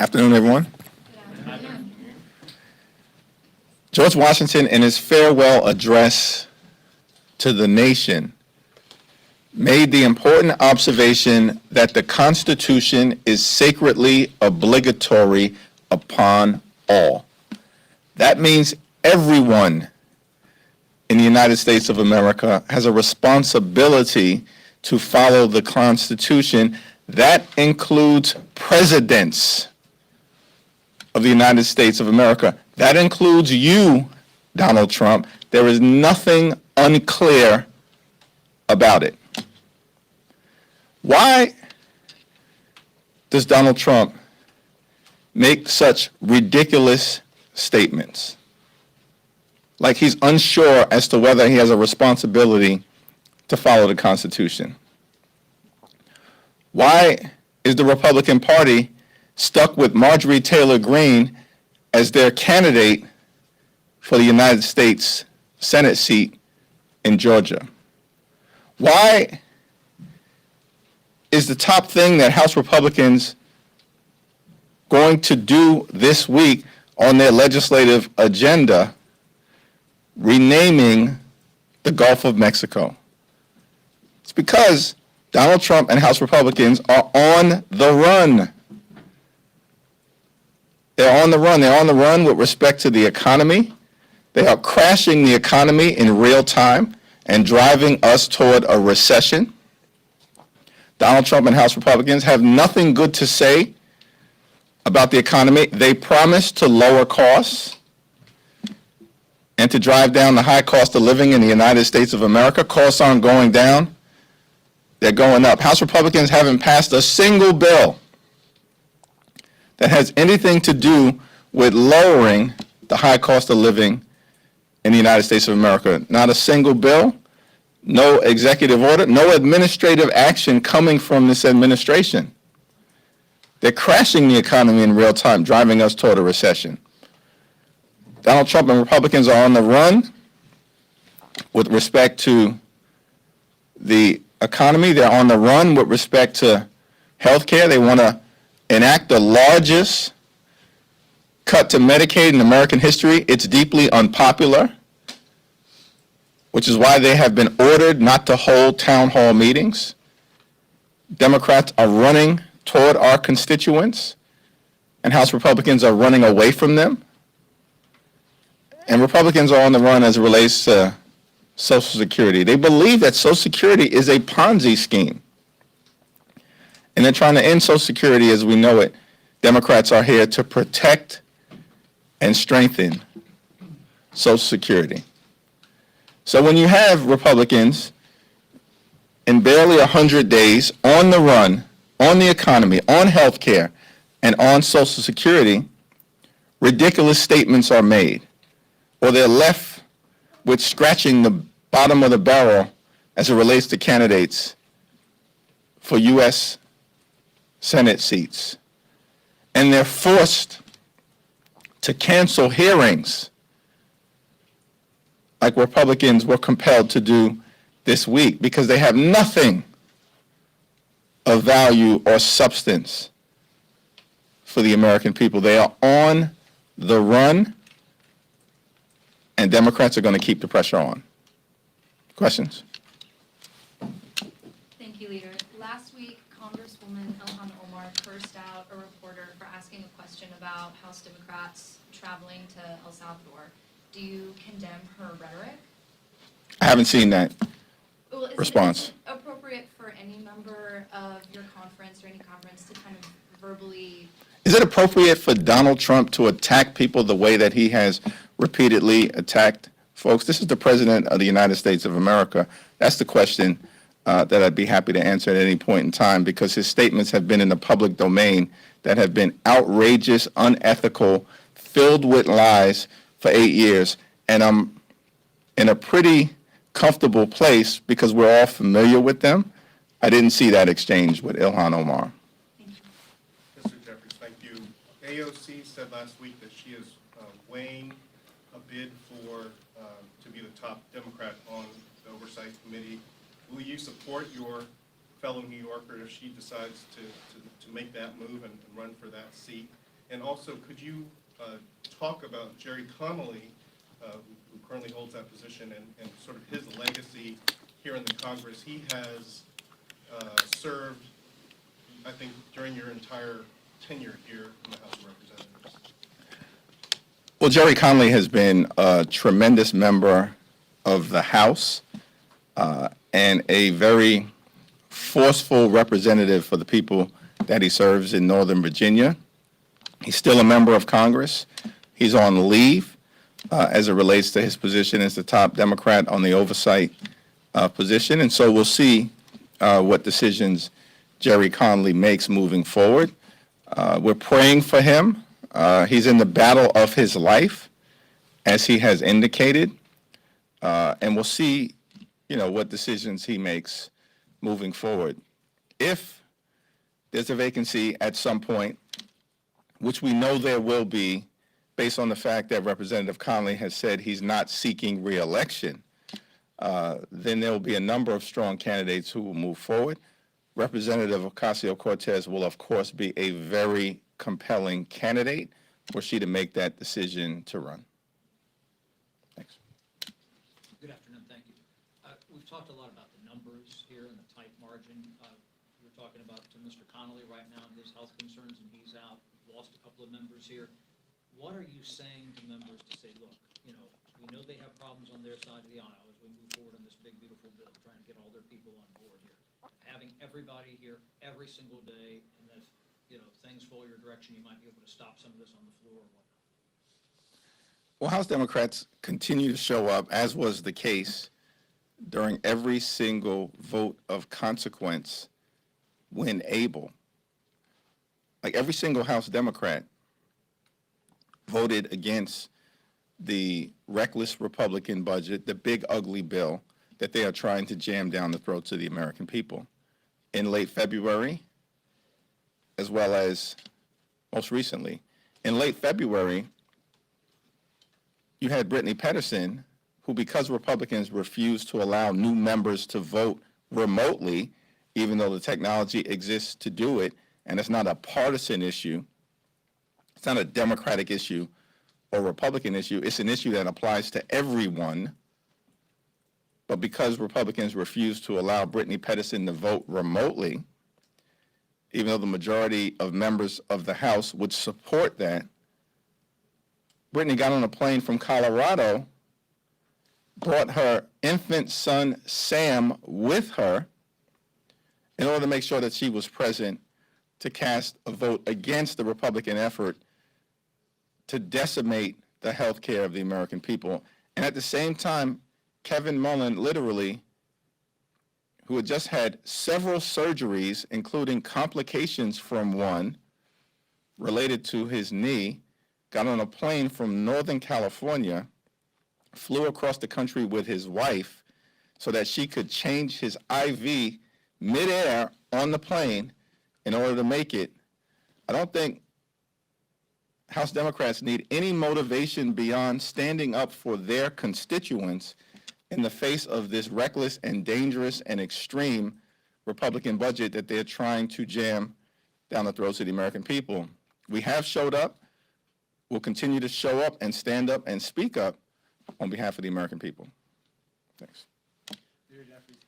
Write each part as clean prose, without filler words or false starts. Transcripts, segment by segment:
Afternoon, everyone. George Washington, in his farewell address to the nation, made the important observation that the Constitution is sacredly obligatory upon all. That means everyone in the United States of America has a responsibility to follow the Constitution. That includes presidents of the United States of America. That includes you, Donald Trump. There is nothing unclear about it. Why does Donald Trump make such ridiculous statements? Like he's unsure as to whether he has a responsibility to follow the Constitution. Why is the Republican Party stuck with Marjorie Taylor Greene as their candidate for the United States Senate seat in Georgia? Why is the top thing that House Republicans going to do this week on their legislative agenda renaming the Gulf of Mexico? It's because Donald Trump and House Republicans are on the run. They're on the run. They're on the run with respect to the economy. They are crashing the economy in real time and driving us toward a recession. Donald Trump and House Republicans have nothing good to say about the economy. They promise to lower costs and to drive down the high cost of living in the United States of America. Costs aren't going down. They're going up. House Republicans haven't passed a single bill that has anything to do with lowering the high cost of living in the United States of America. Not a single bill, no executive order, no administrative action coming from this administration. They're crashing the economy in real time, driving us toward a recession. Donald Trump and Republicans are on the run with respect to the economy. They're on the run with respect to health care. They want to enact the largest cut to Medicaid in American history. It's deeply unpopular, which is why they have been ordered not to hold town hall meetings. Democrats are running toward our constituents, and House Republicans are running away from them. And Republicans are on the run as it relates to Social Security. They believe that Social Security is a Ponzi scheme. And they're trying to end Social Security as we know it. Democrats are here to protect and strengthen Social Security. So when you have Republicans in barely 100 days on the run, on the economy, on health care, and on Social Security, ridiculous statements are made, or they're left with scratching the bottom of the barrel as it relates to candidates for U.S. Senate seats. And they're forced to cancel hearings like Republicans were compelled to do this week because they have nothing of value or substance for the American people. They are on the run, and Democrats are going to keep the pressure on. Questions? Thank you, Leader. Last week, Congresswoman Ilhan Omar cursed out a reporter for asking a question about House Democrats traveling to El Salvador. Do you condemn her rhetoric? I haven't seen that Well, is response. It appropriate for any member of your conference or any conference to kind of verbally... Is it appropriate for Donald Trump to attack people the way that he has repeatedly attacked folks? This is the President of the United States of America. That's the question that I'd be happy to answer at any point in time, because his statements have been in the public domain that have been outrageous, unethical, filled with lies for 8 years. And I'm in a pretty comfortable place because we're all familiar with them. I didn't see that exchange with Ilhan Omar. Mr. Jeffries, thank you. AOC said last week that she is weighing a bid for to be the top Democrat on the Oversight Committee. Will you support your fellow New Yorker if she decides to make that move and run for that seat? And also, could you talk about Jerry Connolly, who currently holds that position, and sort of his legacy here in the Congress? He has served, I think, during your entire tenure here in the House of Representatives. Well, Jerry Connolly has been a tremendous member of the House and a very forceful representative for the people that he serves in Northern Virginia. He's still a member of Congress. He's on leave as it relates to his position as the top Democrat on the oversight position, and so we'll see what decisions Jerry Connolly makes moving forward. We're praying for him. He's in the battle of his life, as he has indicated, and we'll see, what decisions he makes moving forward. If there's a vacancy at some point, which we know there will be, based on the fact that Representative Connolly has said he's not seeking re-election, then there will be a number of strong candidates who will move forward. Representative Ocasio-Cortez will, of course, be a very compelling candidate for she to make that decision to run. Thanks. Good afternoon, thank you. We've talked a lot about the numbers here and the tight margin. We're talking about Mr. Connolly right now and his health concerns, and he's out, lost a couple of members here. What are you saying to members to say, look, we know they have problems on their side of the aisle as we move forward on this big, beautiful bill, trying to get all their people on board here. Having everybody here every single day, and then if things fall your direction, you might be able to stop some of this on the floor or whatnot. Well, House Democrats continue to show up, as was the case during every single vote of consequence when able. Like every single House Democrat voted against the reckless Republican budget, the big ugly bill that they are trying to jam down the throats of the American people. In late February, as well as most recently. In late February, you had Brittany Pedersen, who, because Republicans refused to allow new members to vote remotely, even though the technology exists to do it, and it's not a partisan issue, it's not a Democratic issue or Republican issue, it's an issue that applies to everyone. But because Republicans refused to allow Brittany Pedersen to vote remotely, even though the majority of members of the House would support that, Brittany got on a plane from Colorado, brought her infant son, Sam, with her in order to make sure that she was present to cast a vote against the Republican effort to decimate the health care of the American people. And at the same time, Kevin Mullen, literally, who had just had several surgeries, including complications from one related to his knee, got on a plane from Northern California, flew across the country with his wife so that she could change his IV midair on the plane in order to make it. I don't think House Democrats need any motivation beyond standing up for their constituents in the face of this reckless and dangerous and extreme Republican budget that they're trying to jam down the throats of the American people. We have showed up. We'll continue to show up and stand up and speak up on behalf of the American people. Thanks. Leader Jeffries,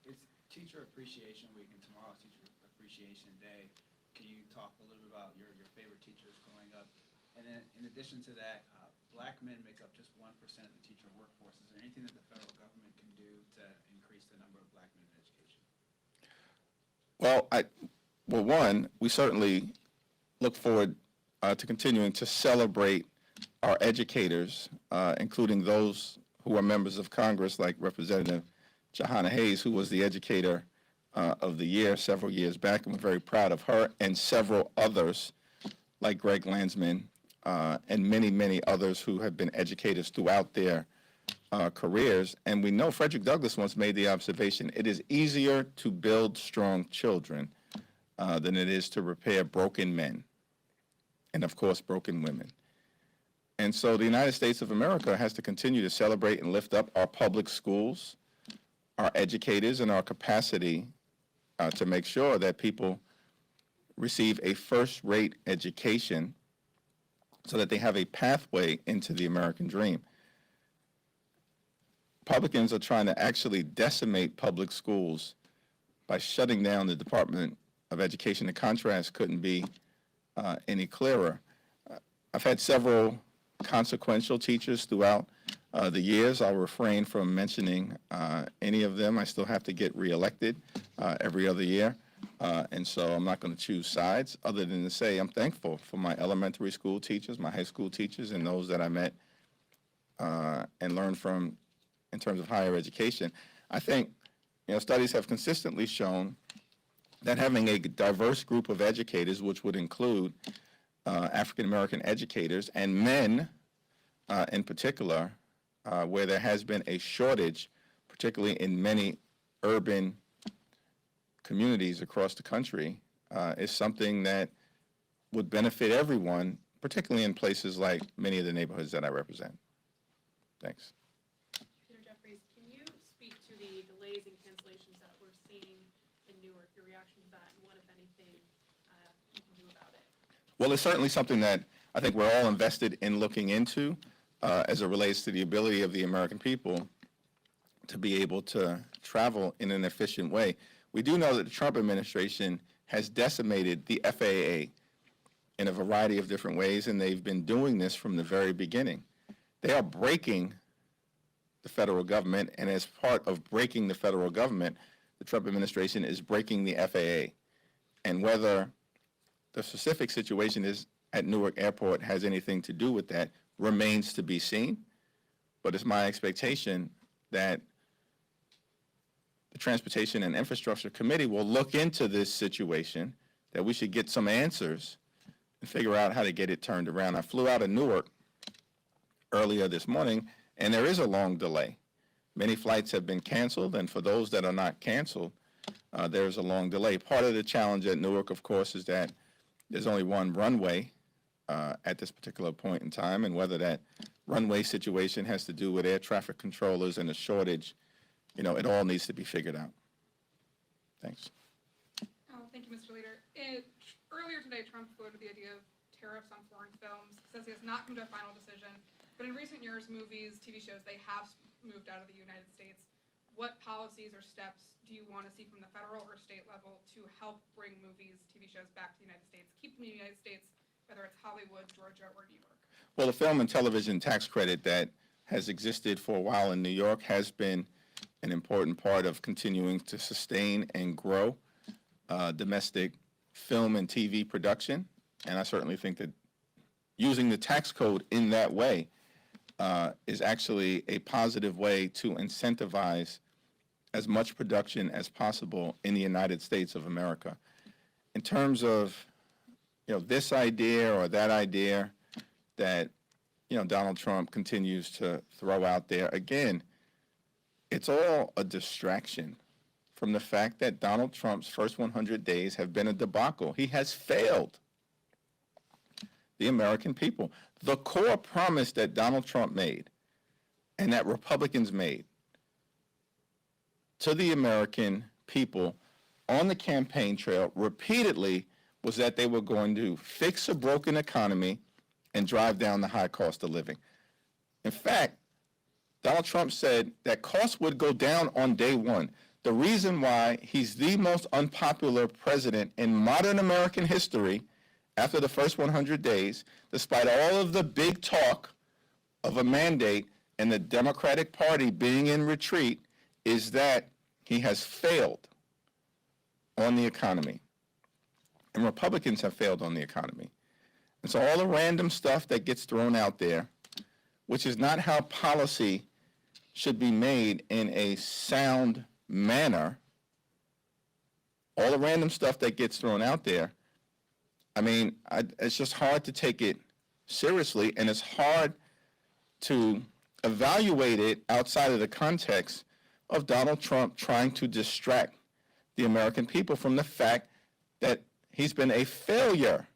it's Teacher Appreciation Week and tomorrow's Teacher Appreciation Day. Can you talk a little bit about your favorite teachers growing up? And then in addition to that, black men make up just 1% of the teacher workforce. Is there anything that the federal government can do to increase the number of black men in education? Well, one, we certainly look forward to continuing to celebrate our educators, including those who are members of Congress, like Representative Jahana Hayes, who was the Educator of the Year several years back, and we're very proud of her, and several others, like Greg Landsman, and many, many others who have been educators throughout their careers. And we know Frederick Douglass once made the observation, it is easier to build strong children than it is to repair broken men, and of course, broken women. And so the United States of America has to continue to celebrate and lift up our public schools, our educators, and our capacity to make sure that people receive a first-rate education so that they have a pathway into the American dream. Republicans are trying to actually decimate public schools by shutting down the Department of Education. The contrast couldn't be any clearer. I've had several consequential teachers throughout the years. I'll refrain from mentioning any of them. I still have to get reelected every other year, and so I'm not going to choose sides other than to say I'm thankful for my elementary school teachers, my high school teachers, and those that I met and learned from in terms of higher education. I think studies have consistently shown that having a diverse group of educators, which would include African American educators and men in particular, where there has been a shortage, particularly in many urban communities across the country, is something that would benefit everyone, particularly in places like many of the neighborhoods that I represent. Thanks. Peter Jeffries, can you speak to the delays and cancellations that we're seeing in Newark, your reaction to that, and what, if anything, you can do about it? Well, it's certainly something that I think we're all invested in looking into as it relates to the ability of the American people to be able to travel in an efficient way. We do know that the Trump administration has decimated the FAA in a variety of different ways, and they've been doing this from the very beginning. They are breaking the federal government, and as part of breaking the federal government, the Trump administration is breaking the FAA. And whether the specific situation is at Newark Airport has anything to do with that remains to be seen, but it's my expectation that the Transportation and Infrastructure Committee will look into this situation, that we should get some answers and figure out how to get it turned around. I flew out of Newark earlier this morning, and there is a long delay. Many flights have been canceled, and for those that are not canceled, there's a long delay. Part of the challenge at Newark, of course, is that there's only one runway at this particular point in time, and whether that runway situation has to do with air traffic controllers and a shortage, it all needs to be figured out. Thanks. Thank you, Mr. Leader. Earlier today, Trump floated the idea of tariffs on foreign films. He says he has not come to a final decision, but in recent years, movies, TV shows, they have moved out of the United States. What policies or steps do you want to see from the federal or state level to help bring movies, TV shows back to the United States, keep them in the United States, whether it's Hollywood, Georgia, or New York? Well, the film and television tax credit that has existed for a while in New York has been an important part of continuing to sustain and grow domestic film and TV production. And I certainly think that using the tax code in that way is actually a positive way to incentivize as much production as possible in the United States of America. In terms of this idea or that idea that Donald Trump continues to throw out there, again, it's all a distraction from the fact that Donald Trump's first 100 days have been a debacle. He has failed the American people. The core promise that Donald Trump made and that Republicans made to the American people on the campaign trail repeatedly was that they were going to fix a broken economy and drive down the high cost of living. In fact, Donald Trump said that costs would go down on day one. The reason why he's the most unpopular president in modern American history after the first 100 days, despite all of the big talk of a mandate and the Democratic Party being in retreat, is that he has failed on the economy. And Republicans have failed on the economy. And so all the random stuff that gets thrown out there, which is not how policy should be made in a sound manner, all the random stuff that gets thrown out there, it's just hard to take it seriously, and it's hard to evaluate it outside of the context of Donald Trump trying to distract the American people from the fact that he's been a failure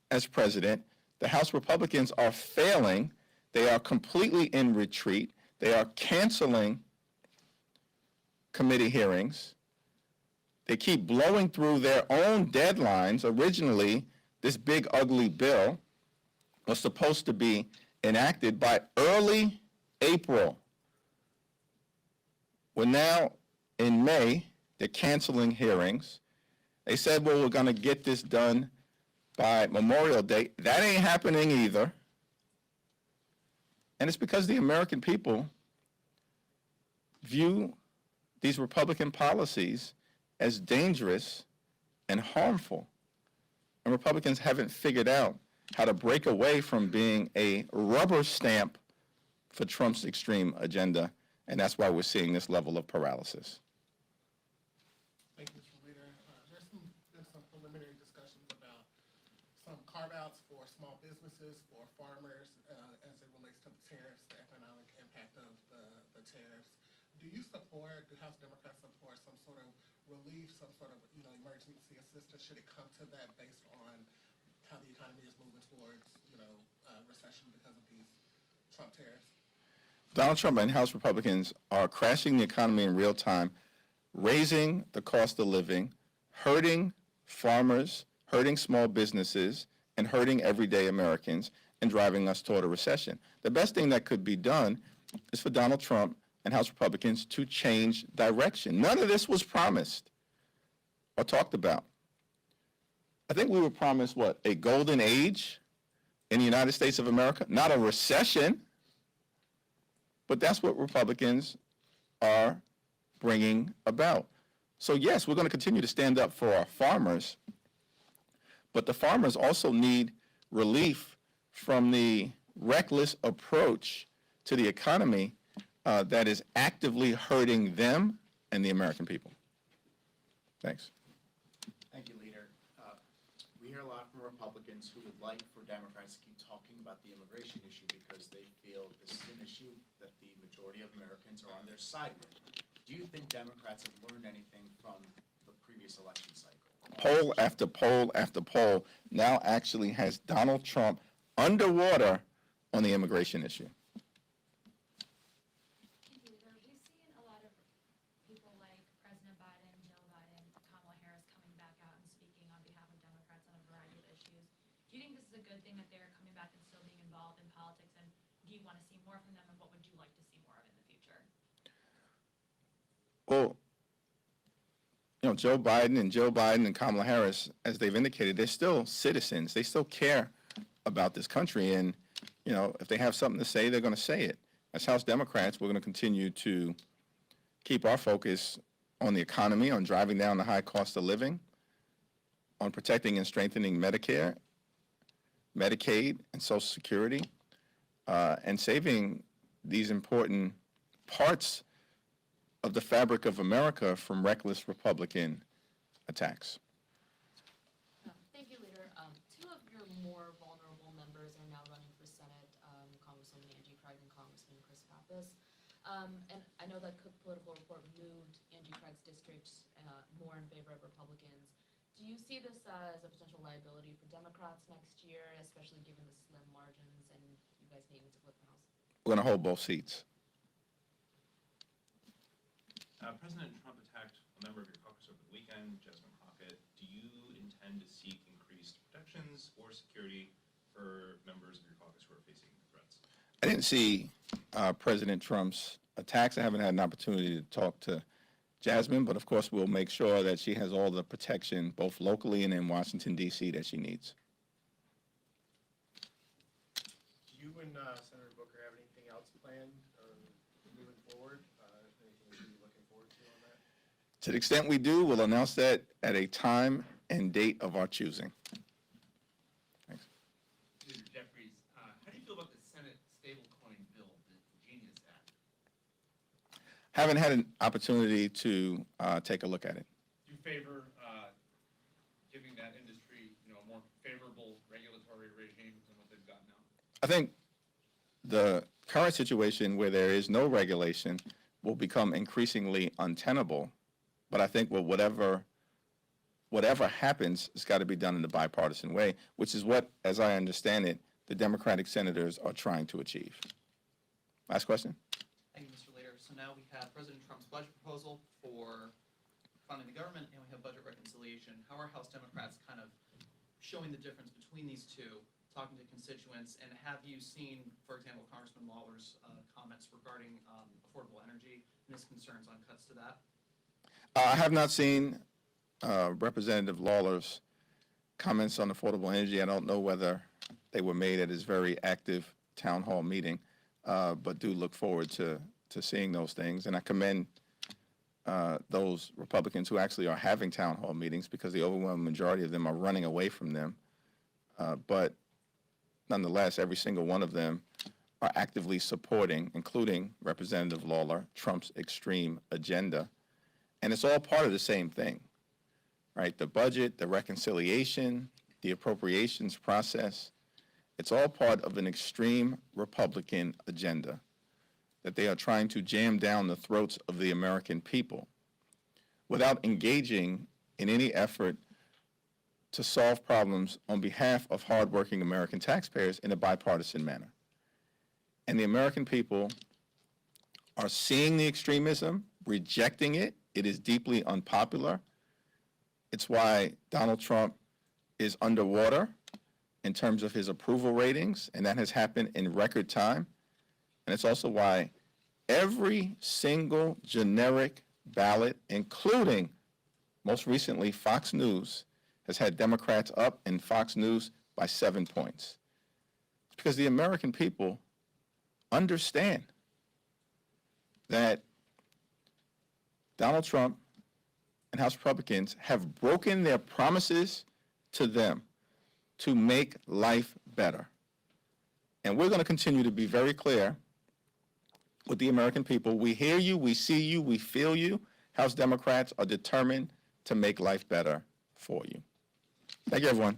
as president. The House Republicans are failing. They are completely in retreat. They are canceling committee hearings. They keep blowing through their own deadlines. Originally, this big, ugly bill was supposed to be enacted by early April. We're now in May, they're canceling hearings. They said, well, we're going to get this done by Memorial Day. That ain't happening either. And it's because the American people view these Republican policies as dangerous and harmful. And Republicans haven't figured out how to break away from being a rubber stamp for Trump's extreme agenda, and that's why we're seeing this level of paralysis. Thank you, Mr. Leader. There's been some preliminary discussions about some carve-outs for small businesses, for farmers, as it relates to the tariffs, the economic impact of the tariffs. Do you support, do House Democrats support some sort of relief, some sort of, emergency assistance? Should it come to that based on how the economy is moving towards, recession because of these Trump tariffs? Donald Trump and House Republicans are crashing the economy in real time, raising the cost of living, hurting farmers, hurting small businesses, and hurting everyday Americans, and driving us toward a recession. The best thing that could be done is for Donald Trump and House Republicans to change direction. None of this was promised or talked about. I think we were promised, what, a golden age in the United States of America? Not a recession, but that's what Republicans are bringing about. So yes, we're going to continue to stand up for our farmers, but the farmers also need relief from the reckless approach to the economy that is actively hurting them and the American people. Thanks. Thank you, Leader. We hear a lot from Republicans who would like for Democrats to keep talking about the immigration issue because they feel this is an issue that the majority of Americans are on their side with. Do you think Democrats have learned anything from the previous election cycle? Poll after poll after poll now actually has Donald Trump underwater on the immigration issue. We've seen a lot of people like President Biden, Joe Biden, Kamala Harris coming back out and speaking on behalf of Democrats on a variety of issues. Do you think this is a good thing that they're coming back and still being involved in politics, and do you want to see more from them, and what would you like to see more of in the future? Well, Joe Biden and Kamala Harris, as they've indicated, they're still citizens. They still care about this country. And, if they have something to say, they're going to say it. As House Democrats, we're going to continue to keep our focus on the economy, on driving down the high cost of living, on protecting and strengthening Medicare, Medicaid, and Social Security, and saving these important parts of the fabric of America from reckless Republican attacks. Thank you, Leader. Two of your more vulnerable members are now running for Senate, Congresswoman Angie Craig and Congressman Chris Pappas. And I know that Cook Political Report moved Angie Craig's district more in favor of Republicans. Do you see this as a potential liability for Democrats next year, especially given the slim margins and you guys needing to flip the House? We're going to hold both seats. President Trump attacked a member of your caucus over the weekend, Jasmine Crockett. Do you intend to seek increased protections or security for members of your caucus who are facing threats? I didn't see President Trump's attacks. I haven't had an opportunity to talk to Jasmine, but of course we'll make sure that she has all the protection, both locally and in Washington, D.C., that she needs. Do you and Senator Booker have anything else planned moving forward? Anything that you're looking forward to on that? To the extent we do, we'll announce that at a time and date of our choosing. Thanks. Leader Jeffries, how do you feel about the Senate stablecoin bill, the Genius Act? Haven't had an opportunity to take a look at it. Do you favor giving that industry, a more favorable regulatory regime than what they've got now? I think the current situation where there is no regulation will become increasingly untenable. But I think whatever happens, it's got to be done in a bipartisan way, which is what, as I understand it, the Democratic senators are trying to achieve. Last question. Thank you, Mr. Leader. So now we have President Trump's budget proposal for funding the government, and we have budget reconciliation. How are House Democrats kind of showing the difference between these two talking to constituents, and have you seen, for example, Congressman Lawler's comments regarding affordable energy and his concerns on cuts to that? I have not seen Representative Lawler's comments on affordable energy. I don't know whether they were made at his very active town hall meeting, but do look forward to seeing those things. And I commend those Republicans who actually are having town hall meetings, because the overwhelming majority of them are running away from them. But nonetheless, every single one of them are actively supporting, including Representative Lawler, Trump's extreme agenda. And it's all part of the same thing, right? The budget, the reconciliation, the appropriations process, it's all part of an extreme Republican agenda that they are trying to jam down the throats of the American people without engaging in any effort to solve problems on behalf of hardworking American taxpayers in a bipartisan manner. And the American people are seeing the extremism, rejecting it. It is deeply unpopular. It's why Donald Trump is underwater in terms of his approval ratings, and that has happened in record time. And it's also why every single generic ballot, including most recently Fox News, has had Democrats up in Fox News by 7 points. It's because the American people understand that Donald Trump and House Republicans have broken their promises to them to make life better. And we're going to continue to be very clear with the American people. We hear you, we see you, we feel you. House Democrats are determined to make life better for you. Thank you, everyone.